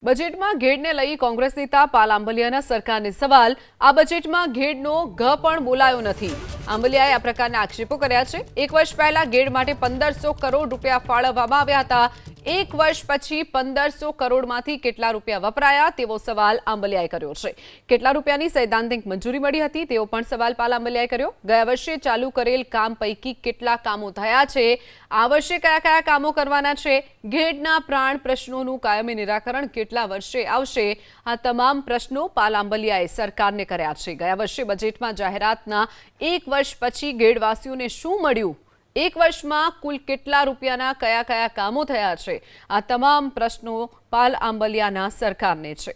બજેટમાં ઘેડને લઈ કોંગ્રેસ નેતા પાલ આંબલિયાના સરકારને સવાલ। આ બજેટમાં ઘેડનો ઘ પણ બોલાયો નથી। આંબલિયાએ આ પ્રકારના આક્ષેપો કર્યા છે। એક વર્ષ પહેલા ઘેડ માટે 1500 કરોડ રૂપિયા ફાળવવામાં આવ્યા હતા। એક વર્ષ પછી 1500 કરોડમાંથી કેટલા રૂપિયા વપરાયા તેવો સવાલ આંબલિયાએ કર્યો છે। કેટલા રૂપિયાની સૈદ્ધાંતિક મંજૂરી મળી હતી તેવો પણ સવાલ પાલ આંબલિયાએ કર્યો। ગયા વર્ષે ચાલુ કરેલ કામ પૈકી કેટલા કામો થયા છે, આ વર્ષે કયા કયા કામો કરવાના છે, ઘેડના પ્રાણ પ્રશ્નોનું કાયમી નિરાકરણ કેટલા વર્ષે આવશે, આ તમામ પ્રશ્નો પાલ આંબલિયાએ સરકારને કર્યા છે। ગયા વર્ષે બજેટમાં જાહેરાતના એક વર્ષ પછી ઘેડવાસીઓને શું મળ્યું, એક વર્ષમાં કુલ કેટલા રૂપિયાના કયા કયા કામો થયા છે, આ તમામ પ્રશ્નો પાલ આંબલિયાના સરકારને છે।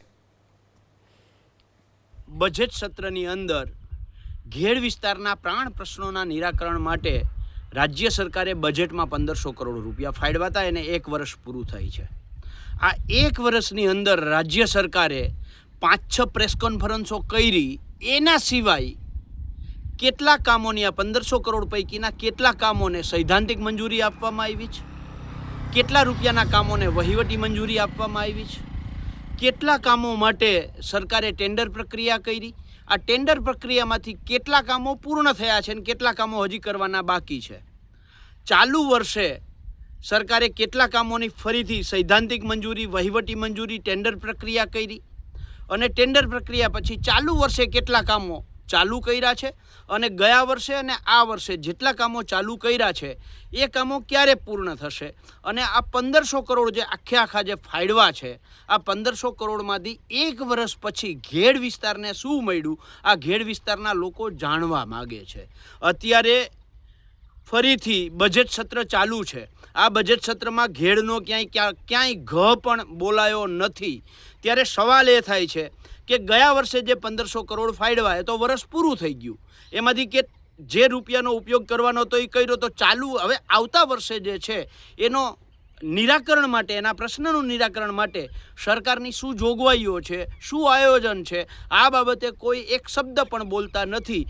બજેટ સત્રની અંદર ઘેડ વિસ્તારના પ્રાણ પ્રશ્નોના નિરાકરણ માટે રાજ્ય સરકારે બજેટમાં 1500 કરોડ રૂપિયા ફાળવ્યા હતા અને એક વર્ષ પૂરું થઈ છે। આ એક વર્ષની અંદર રાજ્ય સરકારે 5-6 પ્રેસ કોન્ફરન્સો કરી, એના સિવાય કેટલા કામોની, આ 1500 કરોડ પૈકીના કેટલા કામોને સૈદ્ધાંતિક મંજૂરી આપવામાં આવી છે, કેટલા રૂપિયાના કામોને વહીવટી મંજૂરી આપવામાં આવી છે, કેટલા કામો માટે સરકારે ટેન્ડર પ્રક્રિયા કરી, આ ટેન્ડર પ્રક્રિયામાંથી કેટલા કામો પૂર્ણ થયા છે અને કેટલા કામો હજી કરવાના બાકી છે, ચાલુ વર્ષે સરકારે કેટલા કામોની ફરીથી સૈદ્ધાંતિક મંજૂરી, વહીવટી મંજૂરી, ટેન્ડર પ્રક્રિયા કરી અને ટેન્ડર પ્રક્રિયા પછી ચાલુ વર્ષે કેટલા કામો ચાલુ કર્યા છે અને ગયા વર્ષે અને આ વર્ષે જેટલા કામો ચાલુ કર્યા છે એ કામો ક્યારે પૂર્ણ થશે અને આ 1500 કરોડ જે આખા જે ફાળવા છે, આ 1500 કરોડમાંથી એક વર્ષ પછી ઘેડ વિસ્તારને શું મળ્યું, આ ઘેડ વિસ્તારના લોકો જાણવા માગે છે। અત્યારે ફરીથી બજેટ સત્ર ચાલુ છે। આ બજેટ સત્રમાં ઘેડનો ક્યાંય ઘ પણ બોલાયો નથી। ત્યારે સવાલ એ થાય છે કે ગયા વર્ષે જે 1500 કરોડ ફાળવા એ તો વર્ષ પૂરું થઈ ગયું, એમાંથી કે જે રૂપિયાનો ઉપયોગ કરવાનો હતો એ કર્યો, તો ચાલુ હવે આવતા વર્ષે જે છે એનો નિરાકરણ માટે, એના પ્રશ્નનું નિરાકરણ માટે સરકારની શું જોગવાઈઓ છે, શું આયોજન છે, આ બાબતે કોઈ એક શબ્દ પણ બોલતા નથી।